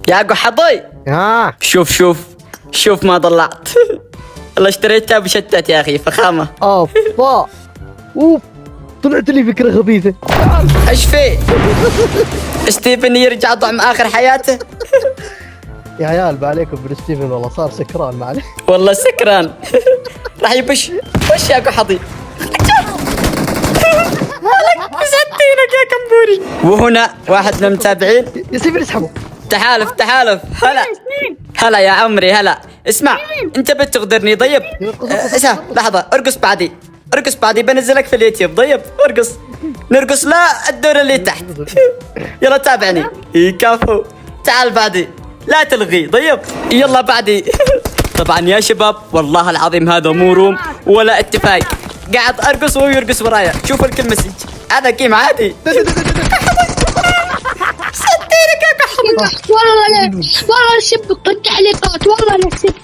يا قحطي شوف ما ضلعت. والله اشتريتها بشتت يا اخي، فخامه. افا اوف، طلعت لي فكره خبيثه. ايش في؟ ستيفن يرجع طعم اخر حياته. يا عيال بعليكم بن ستيفن والله صار سكران معلش. والله سكران. راح يبش وش يا قحطي. مالك مسدينك يا كمبوري. وهنا واحد من المتابعين. يا ستيفن اسحبه. تحالف هلا يا عمري هلا. اسمع انت بتغدرني طيب. اسمع لحظة، ارقص بعدي بنزلك في اليوتيوب طيب. ارقص نرقص لا الدور اللي تحت. يلا تابعني. كفو تعال بعدي، لا تلغي طيب. يلا بعدي. طبعا يا شباب والله العظيم هذا مو روم ولا اتفاق، قاعد ارقص وهو يرقص ورايا. شوفوا الكل مسج، هذا كيم عادي. صدقني يا قحط. والله شبك التعليقات والله انا كسبت.